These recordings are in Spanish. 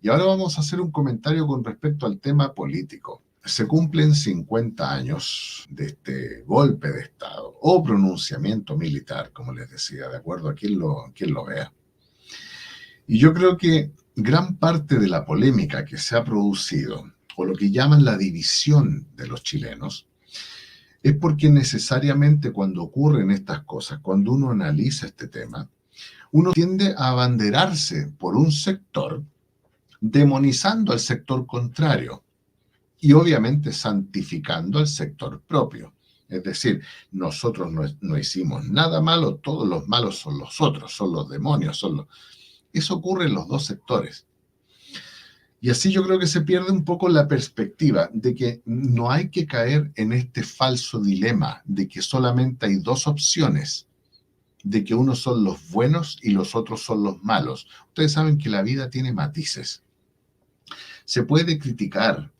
Y ahora vamos a hacer un comentario con respecto al tema político. Se cumplen 50 años de este golpe de Estado o pronunciamiento militar, como les decía, de acuerdo a quien lo vea. Y yo creo que gran parte de la polémica que se ha producido, o lo que llaman la división de los chilenos, es porque necesariamente cuando ocurren estas cosas, cuando uno analiza este tema, uno tiende a abanderarse por un sector, demonizando al sector contrario y obviamente santificando al sector propio. Es decir, nosotros no hicimos nada malo, todos los malos son los otros, son los demonios, Eso ocurre en los dos sectores. Y así yo creo que se pierde un poco la perspectiva de que no hay que caer en este falso dilema de que solamente hay dos opciones, de que unos son los buenos y los otros son los malos. Ustedes saben que la vida tiene matices. Se puede criticar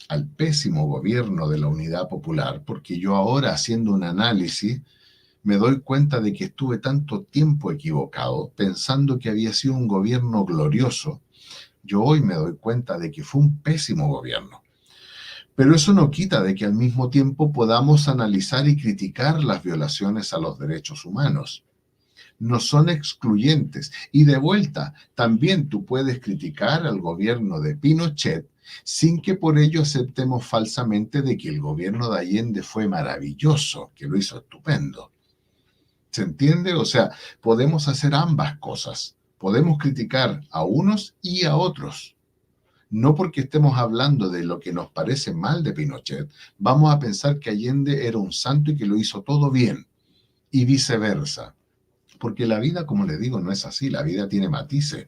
al pésimo gobierno de la Unidad Popular, porque yo ahora haciendo un análisis me doy cuenta de que estuve tanto tiempo equivocado pensando que había sido un gobierno glorioso. Yo hoy me doy cuenta de que fue un pésimo gobierno. Pero eso no quita de que al mismo tiempo podamos analizar y criticar las violaciones a los derechos humanos. No son excluyentes. Y de vuelta, también tú puedes criticar al gobierno de Pinochet sin que por ello aceptemos falsamente de que el gobierno de Allende fue maravilloso, que lo hizo estupendo. ¿Se entiende? O sea, podemos hacer ambas cosas. Podemos criticar a unos y a otros. No porque estemos hablando de lo que nos parece mal de Pinochet, vamos a pensar que Allende era un santo y que lo hizo todo bien, y viceversa. Porque la vida, como les digo, no es así, la vida tiene matices.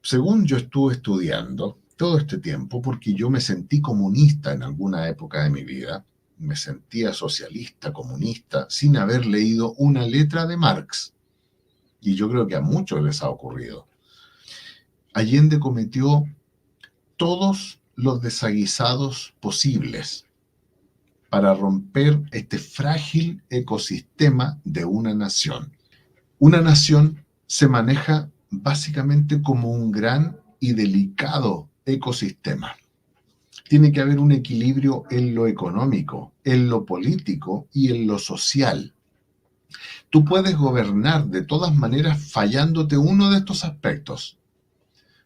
Según yo estuve estudiando todo este tiempo, porque yo me sentí comunista en alguna época de mi vida, me sentía socialista, comunista, sin haber leído una letra de Marx. Y yo creo que a muchos les ha ocurrido. Allende cometió todos los desaguisados posibles para romper este frágil ecosistema de una nación. Una nación se maneja básicamente como un gran y delicado ecosistema. Tiene que haber un equilibrio en lo económico, en lo político y en lo social. Tú puedes gobernar de todas maneras fallándote uno de estos aspectos.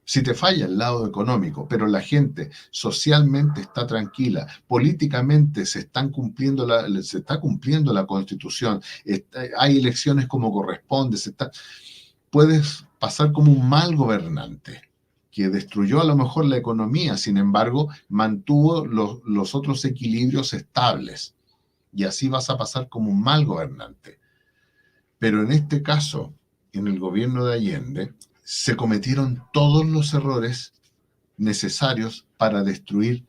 Si te falla el lado económico, pero la gente socialmente está tranquila, políticamente se está cumpliendo la Constitución, hay elecciones como corresponde, puedes pasar como un mal gobernante que destruyó a lo mejor la economía, sin embargo, mantuvo los otros equilibrios estables. Y así vas a pasar como un mal gobernante. Pero en este caso, en el gobierno de Allende, se cometieron todos los errores necesarios para destruir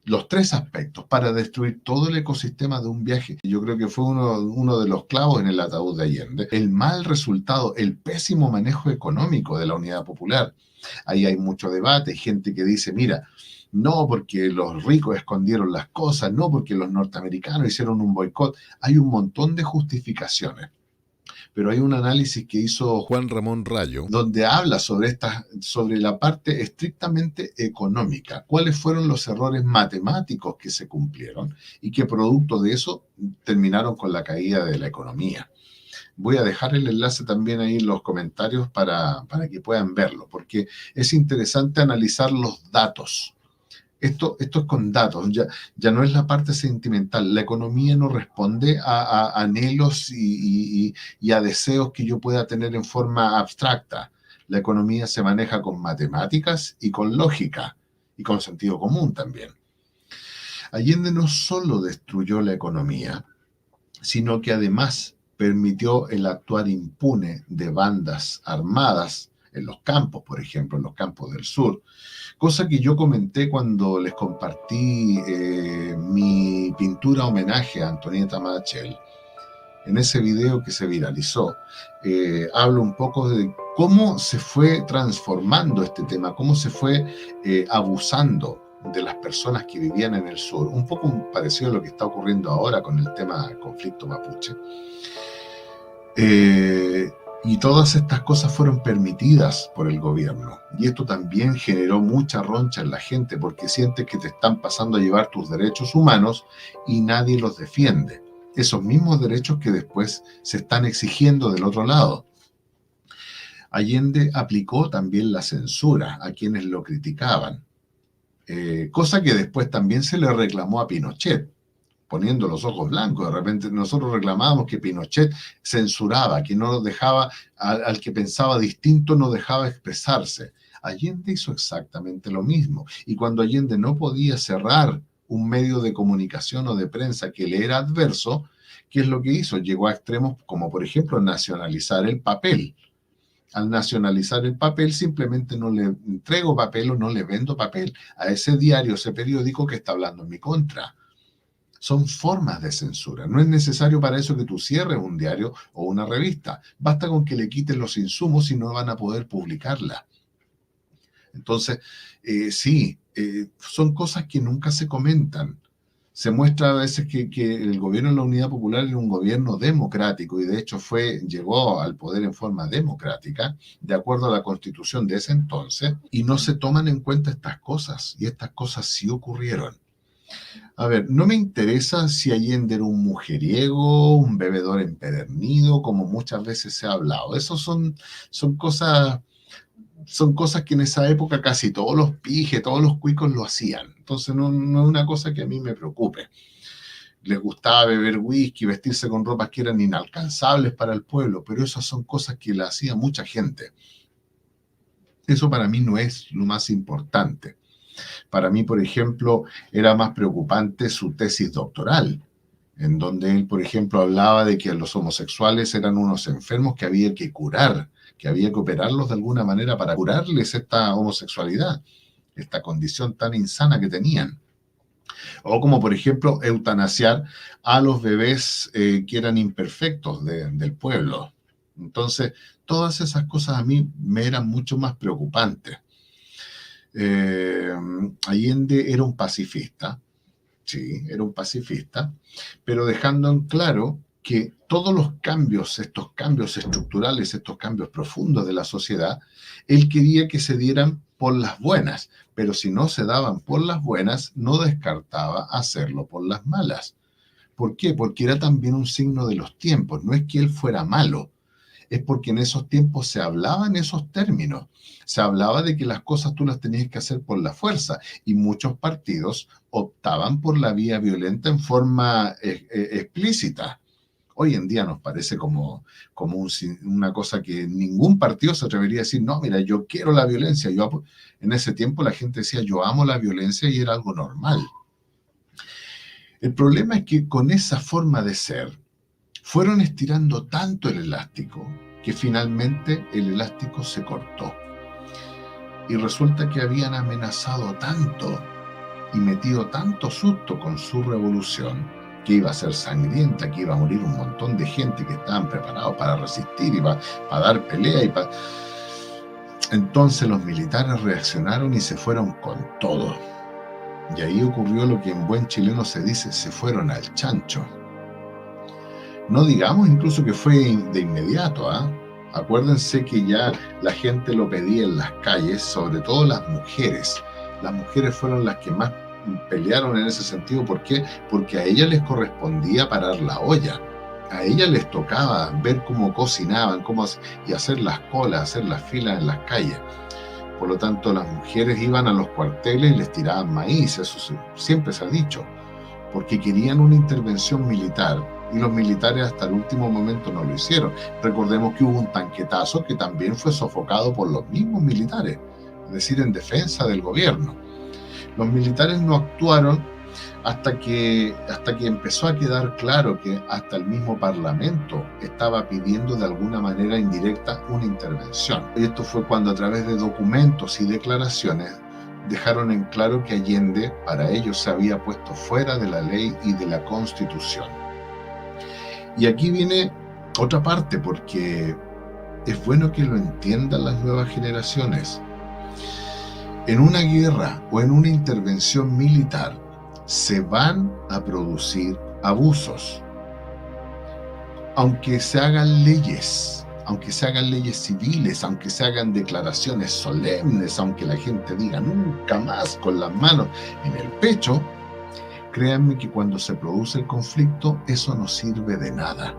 los tres aspectos, para destruir todo el ecosistema de un viaje. Yo creo que fue uno de los clavos en el ataúd de Allende. El mal resultado, el pésimo manejo económico de la Unidad Popular. Ahí hay mucho debate, hay gente que dice, mira, no porque los ricos escondieron las cosas, no porque los norteamericanos hicieron un boicot. Hay un montón de justificaciones. Pero hay un análisis que hizo Juan Ramón Rayo, donde habla sobre la parte estrictamente económica, cuáles fueron los errores matemáticos que se cumplieron y que producto de eso terminaron con la caída de la economía. Voy a dejar el enlace también ahí en los comentarios para que puedan verlo, porque es interesante analizar los datos. Esto es con datos, ya no es la parte sentimental. La economía no responde a anhelos y a deseos que yo pueda tener en forma abstracta. La economía se maneja con matemáticas y con lógica y con sentido común también. Allende no solo destruyó la economía, sino que además permitió el actuar impune de bandas armadas en los campos, por ejemplo, en los campos del sur. Cosa que yo comenté cuando les compartí mi pintura homenaje a Antonieta Machel. En ese video que se viralizó, hablo un poco de cómo se fue transformando este tema, cómo se fue abusando de las personas que vivían en el sur. Un poco parecido a lo que está ocurriendo ahora con el tema del conflicto mapuche. Y todas estas cosas fueron permitidas por el gobierno. Y esto también generó mucha roncha en la gente porque sientes que te están pasando a llevar tus derechos humanos y nadie los defiende. Esos mismos derechos que después se están exigiendo del otro lado. Allende aplicó también la censura a quienes lo criticaban, cosa que después también se le reclamó a Pinochet, poniendo los ojos blancos. De repente nosotros reclamábamos que Pinochet censuraba, que no dejaba, al que pensaba distinto no dejaba expresarse. Allende hizo exactamente lo mismo. Y cuando Allende no podía cerrar un medio de comunicación o de prensa que le era adverso, ¿qué es lo que hizo? Llegó a extremos como, por ejemplo, nacionalizar el papel. Al nacionalizar el papel, simplemente no le entrego papel o no le vendo papel a ese diario, ese periódico que está hablando en mi contra. Son formas de censura. No es necesario para eso que tú cierres un diario o una revista. Basta con que le quiten los insumos y no van a poder publicarla. Entonces, sí, son cosas que nunca se comentan. Se muestra a veces que el gobierno de la Unidad Popular era un gobierno democrático y de hecho llegó al poder en forma democrática, de acuerdo a la Constitución de ese entonces, y no se toman en cuenta estas cosas, y estas cosas sí ocurrieron. A ver, no me interesa si Allende era un mujeriego, un bebedor empedernido, como muchas veces se ha hablado. Esos son cosas que en esa época casi todos los pijes, todos los cuicos lo hacían. Entonces no es una cosa que a mí me preocupe. Les gustaba beber whisky, vestirse con ropas que eran inalcanzables para el pueblo, pero esas son cosas que la hacía mucha gente. Eso para mí no es lo más importante. Para mí, por ejemplo, era más preocupante su tesis doctoral, en donde él, por ejemplo, hablaba de que los homosexuales eran unos enfermos que había que curar, que había que operarlos de alguna manera para curarles esta homosexualidad, esta condición tan insana que tenían. O como, por ejemplo, eutanasiar a los bebés que eran imperfectos del pueblo. Entonces, todas esas cosas a mí me eran mucho más preocupantes. Allende era un pacifista, sí, era un pacifista, pero dejando en claro que todos los cambios, estos cambios estructurales, estos cambios profundos de la sociedad, él quería que se dieran por las buenas, pero si no se daban por las buenas, no descartaba hacerlo por las malas. ¿Por qué? Porque era también un signo de los tiempos, no es que él fuera malo, es porque en esos tiempos se hablaba en esos términos. Se hablaba de que las cosas tú las tenías que hacer por la fuerza y muchos partidos optaban por la vía violenta en forma explícita. Hoy en día nos parece como una cosa que ningún partido se atrevería a decir, no, mira, yo quiero la violencia. En ese tiempo la gente decía, yo amo la violencia y era algo normal. El problema es que con esa forma de ser, fueron estirando tanto el elástico que finalmente el elástico se cortó. Y resulta que habían amenazado tanto y metido tanto susto con su revolución, que iba a ser sangrienta, que iba a morir un montón de gente que estaban preparados para resistir y para dar pelea. Entonces los militares reaccionaron y se fueron con todo. Y ahí ocurrió lo que en buen chileno se dice, se fueron al chancho. No digamos incluso que fue de inmediato, ¿ah? Acuérdense que ya la gente lo pedía en las calles, sobre todo las mujeres. Las mujeres fueron las que más pelearon en ese sentido. ¿Por qué? Porque a ellas les correspondía parar la olla. A ellas les tocaba ver cómo cocinaban, y hacer las colas, hacer las filas en las calles. Por lo tanto, las mujeres iban a los cuarteles y les tiraban maíz, eso siempre se ha dicho, porque querían una intervención militar. Y los militares hasta el último momento no lo hicieron. Recordemos que hubo un tanquetazo que también fue sofocado por los mismos militares, es decir, en defensa del gobierno. Los militares no actuaron hasta que empezó a quedar claro que hasta el mismo Parlamento estaba pidiendo de alguna manera indirecta una intervención. Y esto fue cuando a través de documentos y declaraciones dejaron en claro que Allende para ellos se había puesto fuera de la ley y de la Constitución. Y aquí viene otra parte, porque es bueno que lo entiendan las nuevas generaciones. En una guerra o en una intervención militar se van a producir abusos. Aunque se hagan leyes, aunque se hagan leyes civiles, aunque se hagan declaraciones solemnes, aunque la gente diga nunca más con las manos en el pecho, créanme que cuando se produce el conflicto, eso no sirve de nada.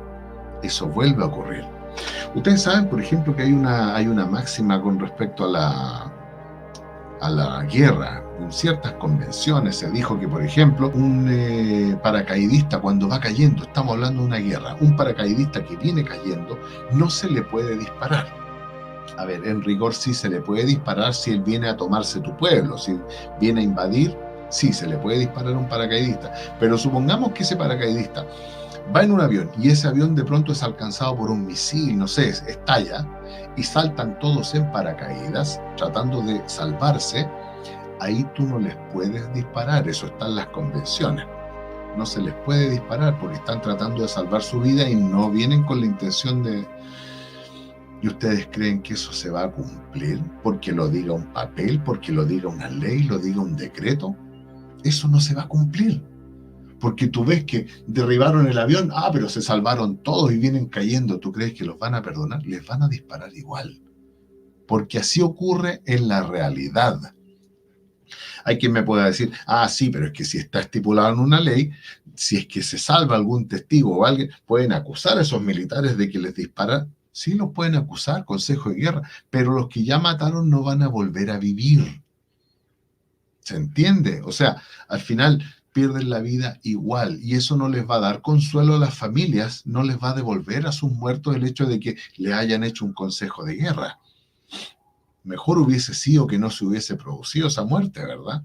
Eso vuelve a ocurrir. Ustedes saben, por ejemplo, que hay una máxima con respecto a la guerra. En ciertas convenciones se dijo que, por ejemplo, un paracaidista cuando va cayendo, estamos hablando de una guerra, un paracaidista que viene cayendo, no se le puede disparar. A ver, en rigor sí se le puede disparar si él viene a tomarse tu pueblo, si viene a invadir, sí se le puede disparar a un paracaidista. Pero supongamos que ese paracaidista va en un avión y ese avión de pronto es alcanzado por un misil, no sé, estalla y saltan todos en paracaídas tratando de salvarse. Ahí tú no les puedes disparar, eso está en las convenciones. No se les puede disparar porque están tratando de salvar su vida y no vienen con la intención de... ¿Y ustedes creen que eso se va a cumplir porque lo diga un papel, porque lo diga una ley, lo diga un decreto? Eso no se va a cumplir. Porque tú ves que derribaron el avión, pero se salvaron todos y vienen cayendo. ¿Tú crees que los van a perdonar? Les van a disparar igual. Porque así ocurre en la realidad. Hay quien me pueda decir, sí, pero es que si está estipulado en una ley, si es que se salva algún testigo o alguien, pueden acusar a esos militares de que les disparan. Sí, los pueden acusar, consejo de guerra, pero los que ya mataron no van a volver a vivir. ¿Se entiende? O sea, al final pierden la vida igual y eso no les va a dar consuelo a las familias, no les va a devolver a sus muertos el hecho de que le hayan hecho un consejo de guerra. Mejor hubiese sido que no se hubiese producido esa muerte, ¿verdad?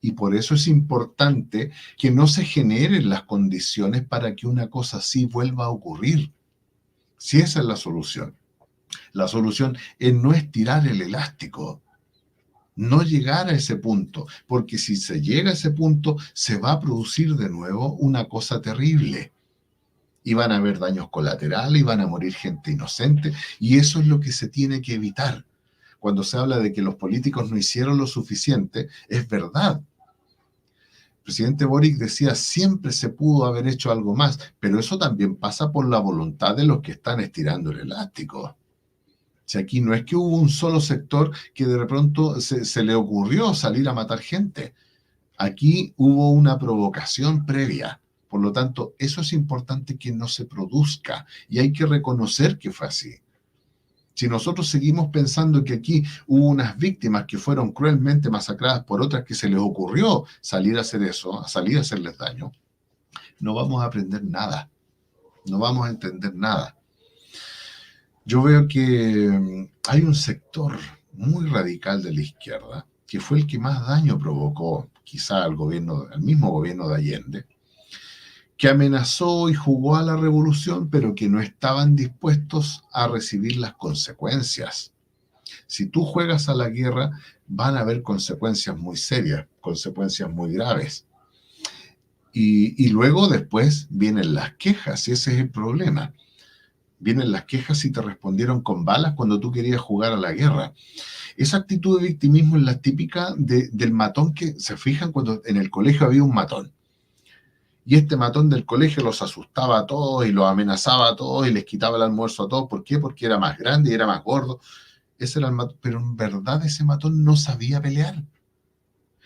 Y por eso es importante que no se generen las condiciones para que una cosa así vuelva a ocurrir. Si esa es la solución. La solución es no estirar el elástico, no llegar a ese punto, porque si se llega a ese punto, se va a producir de nuevo una cosa terrible. Y van a haber daños colaterales, y van a morir gente inocente, y eso es lo que se tiene que evitar. Cuando se habla de que los políticos no hicieron lo suficiente, es verdad. El presidente Boric decía, siempre se pudo haber hecho algo más, pero eso también pasa por la voluntad de los que están estirando el elástico. Si aquí no es que hubo un solo sector que de pronto se le ocurrió salir a matar gente. Aquí hubo una provocación previa. Por lo tanto, eso es importante que no se produzca y hay que reconocer que fue así. Si nosotros seguimos pensando que aquí hubo unas víctimas que fueron cruelmente masacradas por otras que se les ocurrió salir a hacer eso, a salir a hacerles daño, no vamos a aprender nada. No vamos a entender nada. Yo veo que hay un sector muy radical de la izquierda que fue el que más daño provocó quizá al mismo gobierno de Allende, que amenazó y jugó a la revolución, pero que no estaban dispuestos a recibir las consecuencias. Si tú juegas a la guerra, van a haber consecuencias muy serias, consecuencias muy graves. Y luego después vienen las quejas, y ese es el problema. Vienen las quejas y te respondieron con balas cuando tú querías jugar a la guerra. Esa actitud de victimismo es la típica del matón que se fijan cuando en el colegio había un matón. Y este matón del colegio los asustaba a todos y los amenazaba a todos y les quitaba el almuerzo a todos. ¿Por qué? Porque era más grande y era más gordo. Ese era el matón. Pero en verdad ese matón no sabía pelear.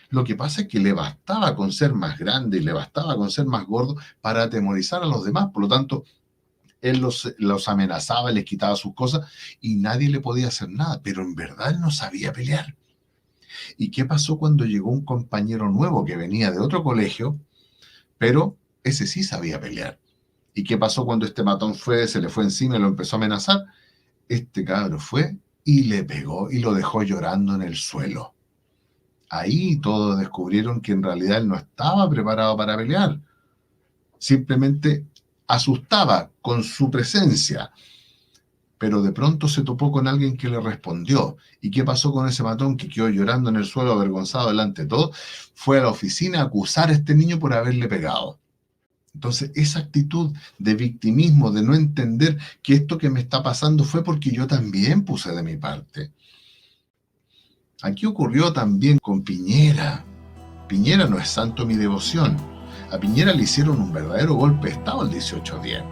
Lo que pasa es que le bastaba con ser más grande y le bastaba con ser más gordo para atemorizar a los demás. Por lo tanto, él los amenazaba, les quitaba sus cosas y nadie le podía hacer nada. Pero en verdad él no sabía pelear. ¿Y qué pasó cuando llegó un compañero nuevo que venía de otro colegio? Pero ese sí sabía pelear. ¿Y qué pasó cuando este matón se le fue encima y lo empezó a amenazar? Este cabro fue y le pegó y lo dejó llorando en el suelo. Ahí todos descubrieron que en realidad él no estaba preparado para pelear. Simplemente asustaba con su presencia. Pero de pronto se topó con alguien que le respondió. ¿Y qué pasó con ese matón que quedó llorando en el suelo, avergonzado delante de todo? Fue a la oficina a acusar a este niño por haberle pegado. Entonces, esa actitud de victimismo, de no entender que esto que me está pasando fue porque yo también puse de mi parte. Aquí ocurrió también con Piñera. Piñera no es santo mi devoción. A Piñera le hicieron un verdadero golpe de Estado el 18-10.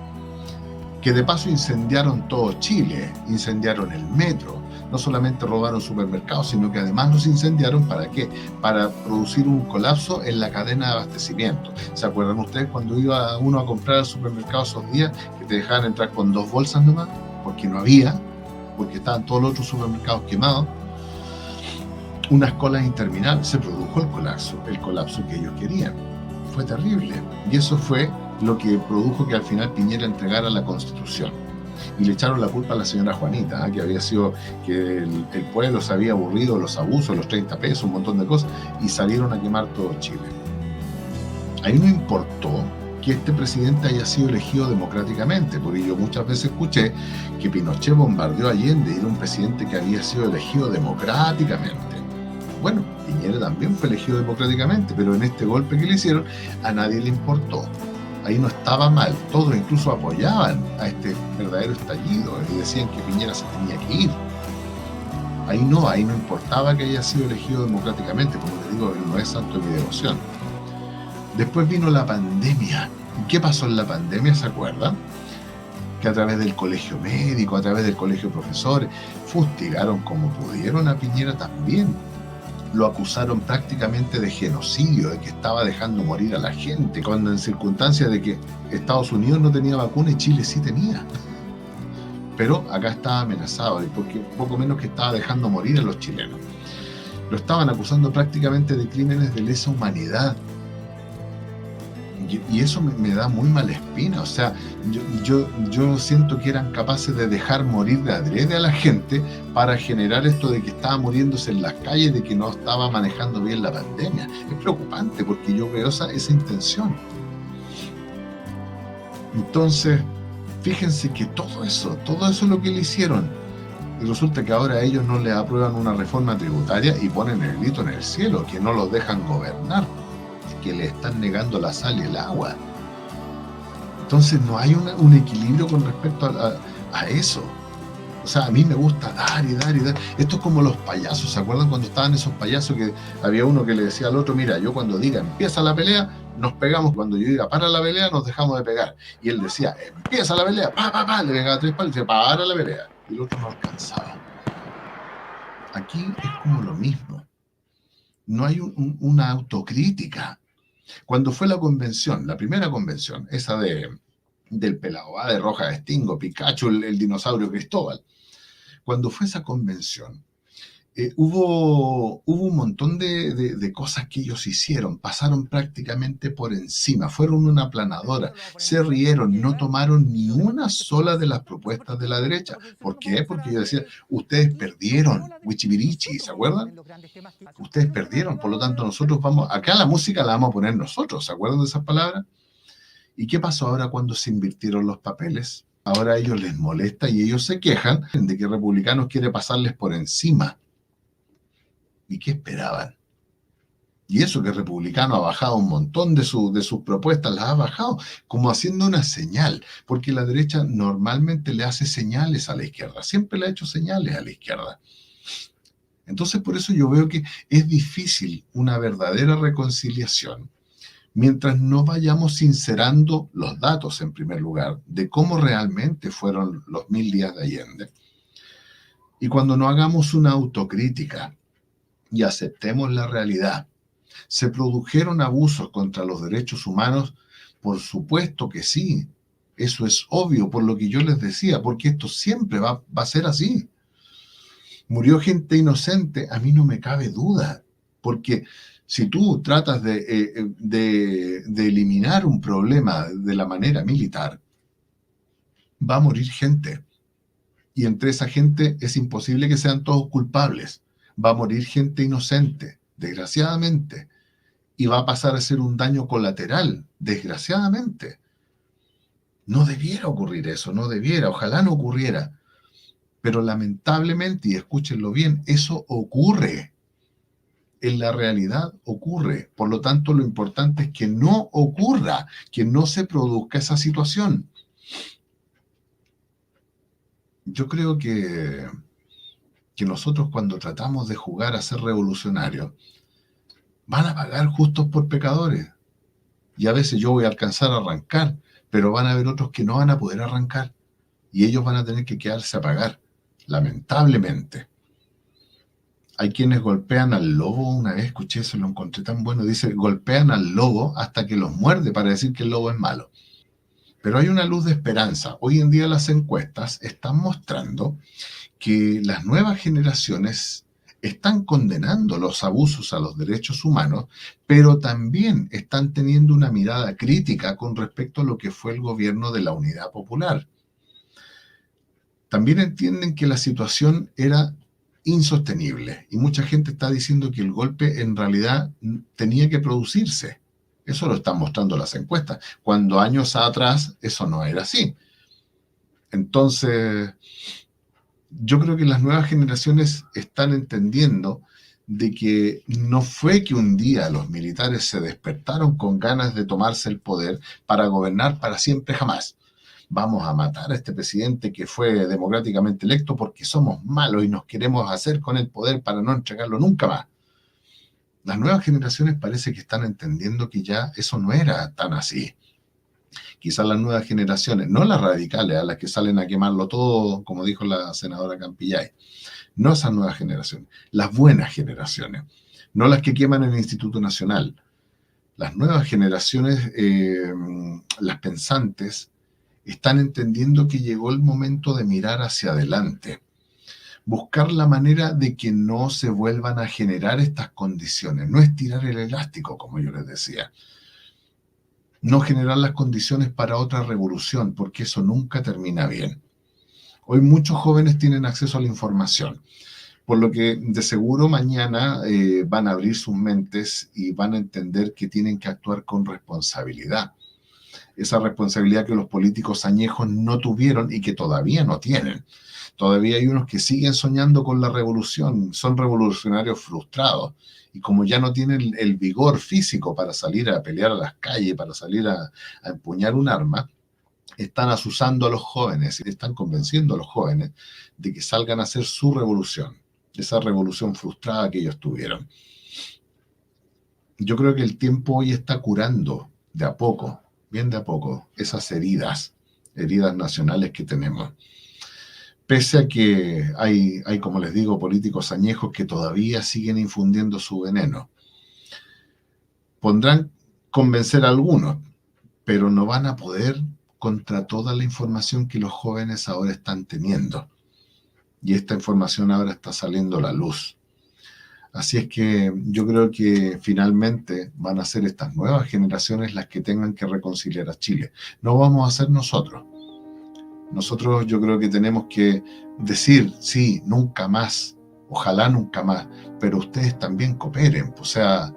que de paso incendiaron todo Chile, incendiaron el metro, no solamente robaron supermercados, sino que además los incendiaron. ¿Para qué? Para producir un colapso en la cadena de abastecimiento. ¿Se acuerdan ustedes cuando iba uno a comprar al supermercado esos días que te dejaban entrar con 2 bolsas nomás? Porque no había, porque estaban todos los otros supermercados quemados. Unas colas interminables. Se produjo el colapso que ellos querían. Fue terrible. Y eso fue lo que produjo que al final Piñera entregara la Constitución. Y le echaron la culpa a la señora Juanita, que había sido que el pueblo se había aburrido de los abusos, los 30 pesos, un montón de cosas, y salieron a quemar todo Chile. Ahí no importó que este presidente haya sido elegido democráticamente, porque yo muchas veces escuché que Pinochet bombardeó a Allende y era un presidente que había sido elegido democráticamente. Bueno, Piñera también fue elegido democráticamente, pero en este golpe que le hicieron a nadie le importó. Ahí no estaba mal, todos incluso apoyaban a este verdadero estallido y decían que Piñera se tenía que ir. Ahí no importaba que haya sido elegido democráticamente, como les digo, no es santo de mi devoción. Después vino la pandemia. ¿Y qué pasó en la pandemia? ¿Se acuerdan? Que a través del colegio médico, a través del colegio de profesores, fustigaron como pudieron a Piñera también. Lo acusaron prácticamente de genocidio, de que estaba dejando morir a la gente, cuando en circunstancias de que Estados Unidos no tenía vacuna y Chile sí tenía. Pero acá estaba amenazado, porque poco menos que estaba dejando morir a los chilenos. Lo estaban acusando prácticamente de crímenes de lesa humanidad. Y eso me da muy mala espina. O sea, yo siento que eran capaces de dejar morir de adrede a la gente para generar esto de que estaba muriéndose en las calles, de que no estaba manejando bien la pandemia. Es preocupante porque yo veo esa intención. Entonces, fíjense que todo eso es lo que le hicieron. Y resulta que ahora ellos no le aprueban una reforma tributaria y ponen el grito en el cielo, que no los dejan gobernar, que le están negando la sal y el agua. Entonces no hay un equilibrio con respecto a eso. O sea, a mí me gusta dar y dar y dar. Esto es como los payasos. ¿Se acuerdan cuando estaban esos payasos que había uno que le decía al otro, mira, yo cuando diga empieza la pelea, nos pegamos, cuando yo diga para la pelea, nos dejamos de pegar? Y él decía, empieza la pelea, le pegaba 3 palos y decía, para la pelea. Y el otro no alcanzaba. Aquí es como lo mismo. No hay una autocrítica. Cuando fue la convención, la primera convención, esa del pelado, de Roja de Stingo, Pikachu, el dinosaurio Cristóbal, cuando fue esa convención, hubo un montón de cosas que ellos hicieron, pasaron prácticamente por encima, fueron una aplanadora, se rieron, no tomaron ni una sola de las propuestas de la derecha. ¿Por qué? Porque yo decía, ustedes perdieron, Wichibirichi, ¿se acuerdan? Ustedes perdieron, por lo tanto nosotros acá la música la vamos a poner nosotros, ¿se acuerdan de esas palabras? ¿Y qué pasó ahora cuando se invirtieron los papeles? Ahora a ellos les molesta y ellos se quejan de que Republicanos quiere pasarles por encima. ¿Y qué esperaban? Y eso que Republicano ha bajado un montón de sus propuestas, las ha bajado, como haciendo una señal, porque la derecha normalmente le hace señales a la izquierda, siempre le ha hecho señales a la izquierda. Entonces, por eso yo veo que es difícil una verdadera reconciliación mientras no vayamos sincerando los datos, en primer lugar, de cómo realmente fueron los 1000 días de Allende. Y cuando no hagamos una autocrítica y aceptemos la realidad, ¿se produjeron abusos contra los derechos humanos? Por supuesto que sí. Eso es obvio, por lo que yo les decía, porque esto siempre va a ser así. Murió gente inocente, a mí no me cabe duda, porque si tú tratas de eliminar un problema de la manera militar, va a morir gente. Y entre esa gente es imposible que sean todos culpables. Va a morir gente inocente, desgraciadamente. Y va a pasar a ser un daño colateral, desgraciadamente. No debiera ocurrir eso, no debiera, ojalá no ocurriera. Pero lamentablemente, y escúchenlo bien, eso ocurre. En la realidad ocurre. Por lo tanto, lo importante es que no ocurra, que no se produzca esa situación. Yo creo que nosotros cuando tratamos de jugar a ser revolucionarios, van a pagar justos por pecadores. Y a veces yo voy a alcanzar a arrancar, pero van a haber otros que no van a poder arrancar. y ellos van a tener que quedarse a pagar, lamentablemente. Hay quienes golpean al lobo, una vez escuché eso, lo encontré tan bueno, dice, golpean al lobo hasta que los muerde para decir que el lobo es malo. Pero hay una luz de esperanza. Hoy en día las encuestas están mostrando que las nuevas generaciones están condenando los abusos a los derechos humanos, pero también están teniendo una mirada crítica con respecto a lo que fue el gobierno de la Unidad Popular. También entienden que la situación era insostenible y mucha gente está diciendo que el golpe en realidad tenía que producirse. Eso lo están mostrando las encuestas, cuando años atrás eso no era así. Entonces, yo creo que las nuevas generaciones están entendiendo de que no fue que un día los militares se despertaron con ganas de tomarse el poder para gobernar para siempre jamás. Vamos a matar a este presidente que fue democráticamente electo porque somos malos y nos queremos hacer con el poder para no entregarlo nunca más. Las nuevas generaciones parece que están entendiendo que ya eso no era tan así. Quizás las nuevas generaciones, no las radicales, a las que salen a quemarlo todo, como dijo la senadora Campillay, no esas nuevas generaciones, las buenas generaciones, no las que queman el Instituto Nacional. Las nuevas generaciones, las pensantes, están entendiendo que llegó el momento de mirar hacia adelante, buscar la manera de que no se vuelvan a generar estas condiciones, no estirar el elástico, como yo les decía, no generar las condiciones para otra revolución, porque eso nunca termina bien. Hoy muchos jóvenes tienen acceso a la información, por lo que de seguro mañana van a abrir sus mentes y van a entender que tienen que actuar con responsabilidad. Esa responsabilidad que los políticos añejos no tuvieron y que todavía no tienen. Todavía hay unos que siguen soñando con la revolución, son revolucionarios frustrados, y como ya no tienen el vigor físico para salir a pelear a las calles, para salir a empuñar un arma, están asusando a los jóvenes, están convenciendo a los jóvenes de que salgan a hacer su revolución, esa revolución frustrada que ellos tuvieron. Yo creo que el tiempo hoy está curando de a poco, bien de a poco, esas heridas nacionales que tenemos. Pese a que hay, como les digo, políticos añejos que todavía siguen infundiendo su veneno. Podrán convencer a algunos, pero no van a poder contra toda la información que los jóvenes ahora están teniendo. Y esta información ahora está saliendo a la luz. Así es que yo creo que finalmente van a ser estas nuevas generaciones las que tengan que reconciliar a Chile. No vamos a ser nosotros. Nosotros yo creo que tenemos que decir, sí, nunca más, ojalá nunca más, pero ustedes también cooperen. O sea,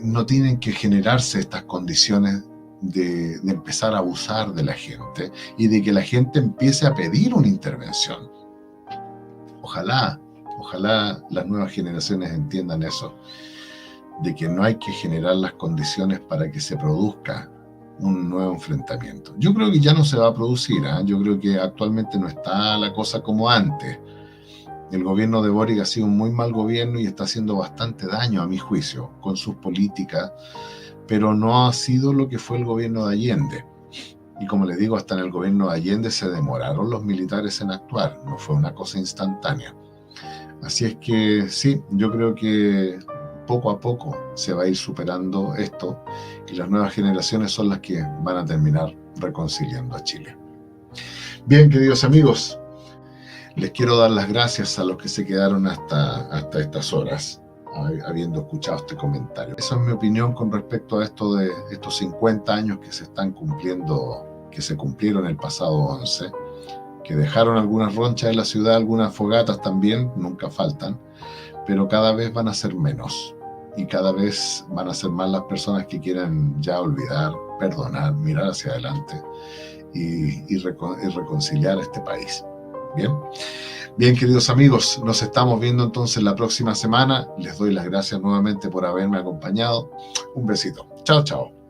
no tienen que generarse estas condiciones de empezar a abusar de la gente y de que la gente empiece a pedir una intervención. Ojalá las nuevas generaciones entiendan eso, de que no hay que generar las condiciones para que se produzca un nuevo enfrentamiento. Yo creo que ya no se va a producir, yo creo que actualmente no está la cosa como antes. El gobierno de Boric ha sido un muy mal gobierno y está haciendo bastante daño, a mi juicio, con sus políticas, pero no ha sido lo que fue el gobierno de Allende. Y como les digo, hasta en el gobierno de Allende se demoraron los militares en actuar, no fue una cosa instantánea. Así es que sí, yo creo que poco a poco se va a ir superando esto y las nuevas generaciones son las que van a terminar reconciliando a Chile. Bien, queridos amigos, les quiero dar las gracias a los que se quedaron hasta estas horas, habiendo escuchado este comentario. Esa es mi opinión con respecto a esto de estos 50 años que se están cumpliendo, que se cumplieron el pasado 11, que dejaron algunas ronchas en la ciudad, algunas fogatas también, nunca faltan, pero cada vez van a ser menos y cada vez van a ser más las personas que quieren ya olvidar, perdonar, mirar hacia adelante y reconciliar a este país. Bien, queridos amigos, nos estamos viendo entonces la próxima semana. Les doy las gracias nuevamente por haberme acompañado. Un besito. Chao, chao.